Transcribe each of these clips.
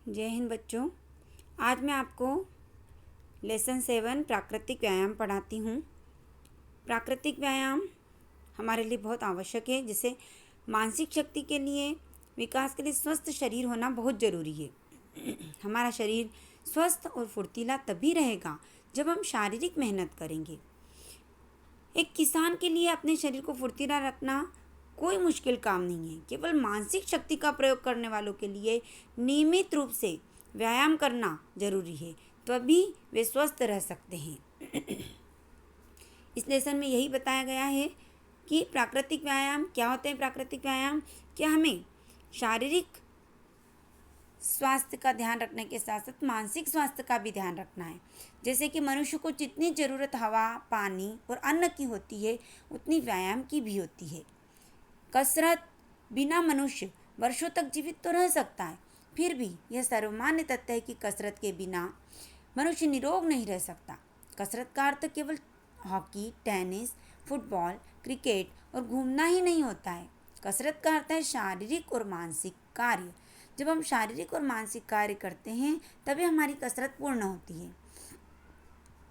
जय हिंद बच्चों। आज मैं आपको लेसन 7 प्राकृतिक व्यायाम पढ़ाती हूँ। प्राकृतिक व्यायाम हमारे लिए बहुत आवश्यक है, जिससे मानसिक शक्ति के लिए, विकास के लिए स्वस्थ शरीर होना बहुत ज़रूरी है। हमारा शरीर स्वस्थ और फुर्तीला तभी रहेगा जब हम शारीरिक मेहनत करेंगे। एक किसान के लिए अपने शरीर को फुर्तीला रखना कोई मुश्किल काम नहीं है। केवल मानसिक शक्ति का प्रयोग करने वालों के लिए नियमित रूप से व्यायाम करना जरूरी है, तभी वे स्वस्थ रह सकते हैं। इस लेसन में यही बताया गया है कि प्राकृतिक व्यायाम क्या होते हैं। प्राकृतिक व्यायाम क्या हमें शारीरिक स्वास्थ्य का ध्यान रखने के साथ साथ मानसिक स्वास्थ्य का भी ध्यान रखना है। जैसे कि मनुष्य को जितनी ज़रूरत हवा, पानी और अन्न की होती है, उतनी व्यायाम की भी होती है। कसरत बिना मनुष्य वर्षों तक जीवित तो रह सकता है, फिर भी यह सर्वमान्य तथ्य है कि कसरत के बिना मनुष्य निरोग नहीं रह सकता। कसरत का अर्थ केवल हॉकी, टेनिस, फुटबॉल, क्रिकेट और घूमना ही नहीं होता है। कसरत का अर्थ है शारीरिक और मानसिक कार्य। जब हम शारीरिक और मानसिक कार्य करते हैं तभी हमारी कसरत पूर्ण होती है।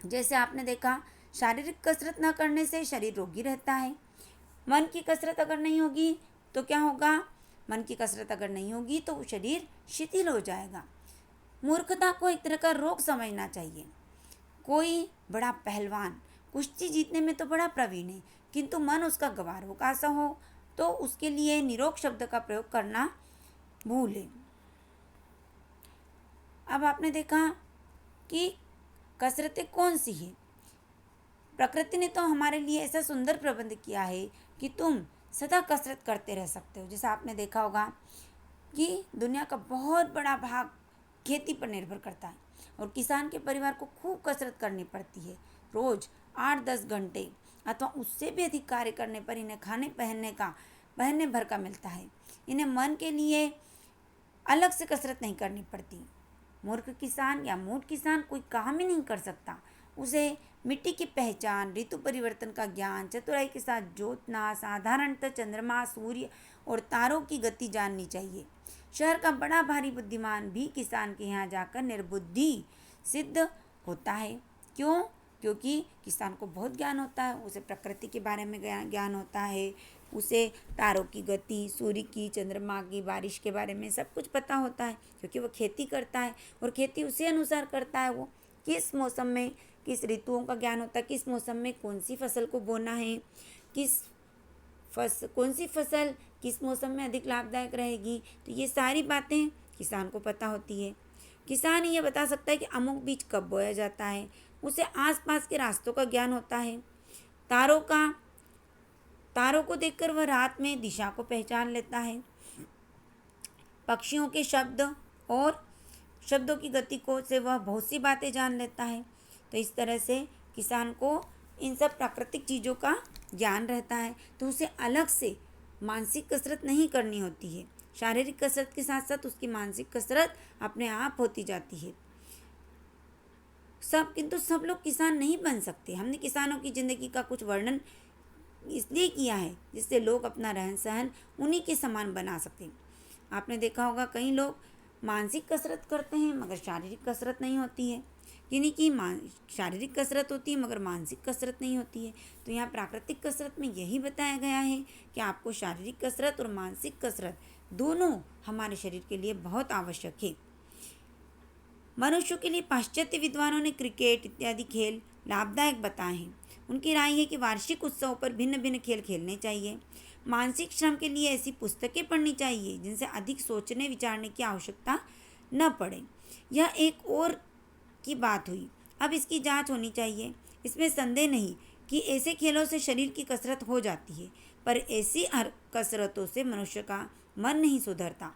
जैसे आपने देखा, शारीरिक कसरत न करने से शरीर रोगी रहता है। मन की कसरत अगर नहीं होगी तो क्या होगा? मन की कसरत अगर नहीं होगी तो शरीर शिथिल हो जाएगा। मूर्खता को एक तरह का रोग समझना चाहिए। कोई बड़ा पहलवान कुश्ती जीतने में तो बड़ा प्रवीण है, किंतु मन उसका गवार का सा हो तो उसके लिए निरोग शब्द का प्रयोग करना भूले। अब आपने देखा कि कसरतें कौन सी है। प्रकृति ने तो हमारे लिए ऐसा सुंदर प्रबंध किया है कि तुम सदा कसरत करते रह सकते हो। जैसा आपने देखा होगा कि दुनिया का बहुत बड़ा भाग खेती पर निर्भर करता है और किसान के परिवार को खूब कसरत करनी पड़ती है। रोज़ 8-10 घंटे अथवा उससे भी अधिक कार्य करने पर इन्हें खाने पहनने भर का मिलता है। इन्हें मन के लिए अलग से कसरत नहीं करनी पड़ती। मूर्ख किसान या मूढ़ किसान कोई काम ही नहीं कर सकता। उसे मिट्टी की पहचान, ऋतु परिवर्तन का ज्ञान, चतुराई के साथ जोतना, साधारणतः चंद्रमा, सूर्य और तारों की गति जाननी चाहिए। शहर का बड़ा भारी बुद्धिमान भी किसान के यहाँ जाकर निर्बुद्धि सिद्ध होता है। क्यों? क्योंकि किसान को बहुत ज्ञान होता है। उसे प्रकृति के बारे में ज्ञान होता है, उसे तारों की गति, सूर्य की, चंद्रमा की, बारिश के बारे में सब कुछ पता होता है, क्योंकि वो खेती करता है और खेती उसी अनुसार करता है। वो किस मौसम में किस ऋतुओं का ज्ञान होता है, किस मौसम में कौन सी फसल को बोना है, कौन सी फसल किस मौसम में अधिक लाभदायक रहेगी। तो ये सारी बातें किसान को पता होती है। किसान ये बता सकता है कि अमुक बीज कब बोया जाता है। उसे आसपास के रास्तों का ज्ञान होता है। तारों को देखकर वह रात में दिशा को पहचान लेता है। पक्षियों के शब्द और शब्दों की गति को से वह बहुत सी बातें जान लेता है। तो इस तरह से किसान को इन सब प्राकृतिक चीज़ों का ज्ञान रहता है, तो उसे अलग से मानसिक कसरत नहीं करनी होती है। शारीरिक कसरत के साथ साथ उसकी मानसिक कसरत अपने आप होती जाती है। किंतु सब लोग किसान नहीं बन सकते। हमने किसानों की ज़िंदगी का कुछ वर्णन इसलिए किया है जिससे लोग अपना रहन सहन उन्हीं के समान बना सकें। आपने देखा होगा कई लोग मानसिक कसरत करते हैं मगर शारीरिक कसरत नहीं होती है, यानी कि शारीरिक कसरत होती है मगर मानसिक कसरत नहीं होती है। तो यहाँ प्राकृतिक कसरत में यही बताया गया है कि आपको शारीरिक कसरत और मानसिक कसरत दोनों हमारे शरीर के लिए बहुत आवश्यक है। मनुष्यों के लिए पाश्चात्य विद्वानों ने क्रिकेट इत्यादि खेल लाभदायक बताए हैं। उनकी राय है कि वार्षिक उत्सवों पर भिन्न भिन्न खेल खेलने चाहिए। मानसिक श्रम के लिए ऐसी पुस्तकें पढ़नी चाहिए जिनसे अधिक सोचने विचारने की आवश्यकता न पड़े। यह एक और की बात हुई। अब इसकी जांच होनी चाहिए। इसमें संदेह नहीं कि ऐसे खेलों से शरीर की कसरत हो जाती है, पर ऐसी कसरतों से मनुष्य का मन नहीं सुधरता।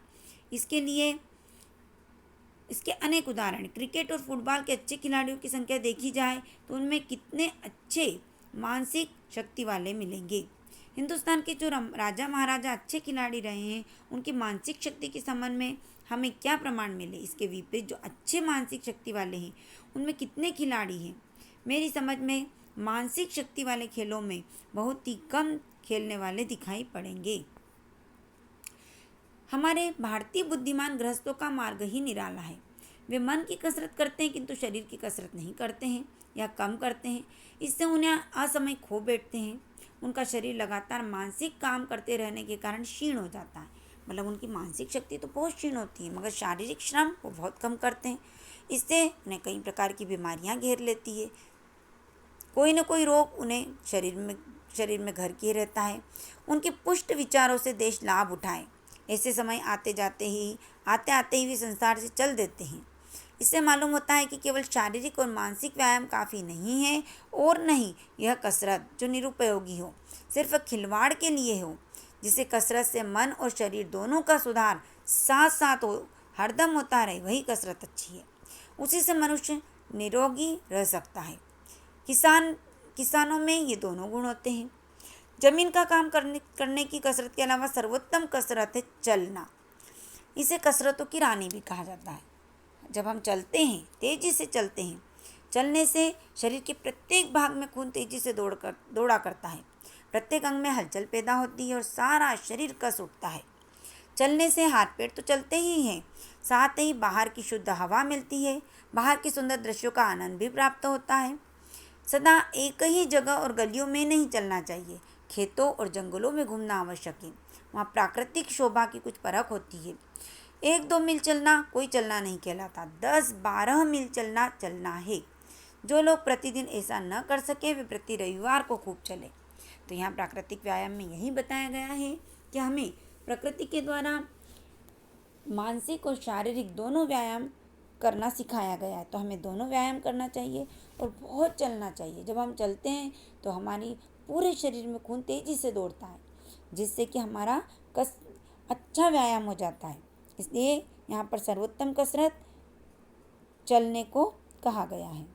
इसके अनेक उदाहरण, क्रिकेट और फुटबॉल के अच्छे खिलाड़ियों की संख्या देखी जाए तो उनमें कितने अच्छे मानसिक शक्ति वाले मिलेंगे। हिंदुस्तान के जो राजा महाराजा अच्छे खिलाड़ी रहे हैं, उनकी मानसिक शक्ति के संबंध में हमें क्या प्रमाण मिले? इसके विपरीत जो अच्छे मानसिक शक्ति वाले हैं, उनमें कितने खिलाड़ी हैं? मेरी समझ में मानसिक शक्ति वाले खेलों में बहुत ही कम खेलने वाले दिखाई पड़ेंगे। हमारे भारतीय बुद्धिमान गृहस्थों का मार्ग ही निराला है। वे मन की कसरत करते हैं किंतु शरीर की कसरत नहीं करते हैं या कम करते हैं। इससे उन्हें असमय खो बैठते हैं। उनका शरीर लगातार मानसिक काम करते रहने के कारण क्षीण हो जाता है। मतलब उनकी मानसिक शक्ति तो बहुत क्षीण होती है मगर शारीरिक श्रम वो बहुत कम करते हैं। इससे उन्हें कई प्रकार की बीमारियां घेर लेती है। कोई न कोई रोग उन्हें शरीर में घर किए रहता है। उनके पुष्ट विचारों से देश लाभ उठाए। ऐसे समय आते आते ही वे संसार से चल देते हैं। इससे मालूम होता है कि केवल शारीरिक और मानसिक व्यायाम काफ़ी नहीं है और नहीं यह कसरत जो निरुपयोगी हो, सिर्फ खिलवाड़ के लिए हो। जिसे कसरत से मन और शरीर दोनों का सुधार साथ साथ हो, हरदम होता रहे, वही कसरत अच्छी है। उसी से मनुष्य निरोगी रह सकता है। किसानों में ये दोनों गुण होते हैं। जमीन का काम करने की कसरत के अलावा सर्वोत्तम कसरत है चलना। इसे कसरतों की रानी भी कहा जाता है। जब हम चलते हैं, तेजी से चलते हैं, चलने से शरीर के प्रत्येक भाग में खून तेजी से दौड़ा करता है। प्रत्येक अंग में हलचल पैदा होती है और सारा शरीर कस उठता है। चलने से हाथ पैर तो चलते ही हैं, साथ ही बाहर की शुद्ध हवा मिलती है। बाहर के सुंदर दृश्यों का आनंद भी प्राप्त होता है। सदा एक ही जगह और गलियों में नहीं चलना चाहिए। खेतों और जंगलों में घूमना आवश्यक है। वहाँ प्राकृतिक शोभा की कुछ परख होती है। 1-2 मील चलना कोई चलना नहीं कहलाता। 10-12 मील चलना है। जो लोग प्रतिदिन ऐसा न कर सके वे प्रति रविवार को खूब चले। तो यहाँ प्राकृतिक व्यायाम में यही बताया गया है कि हमें प्रकृति के द्वारा मानसिक और शारीरिक दोनों व्यायाम करना सिखाया गया है। तो हमें दोनों व्यायाम करना चाहिए और बहुत चलना चाहिए। जब हम चलते हैं तो हमारी पूरे शरीर में खून तेज़ी से दौड़ता है, जिससे कि हमारा अच्छा व्यायाम हो जाता है। इसलिए यहाँ पर सर्वोत्तम कसरत चलने को कहा गया है।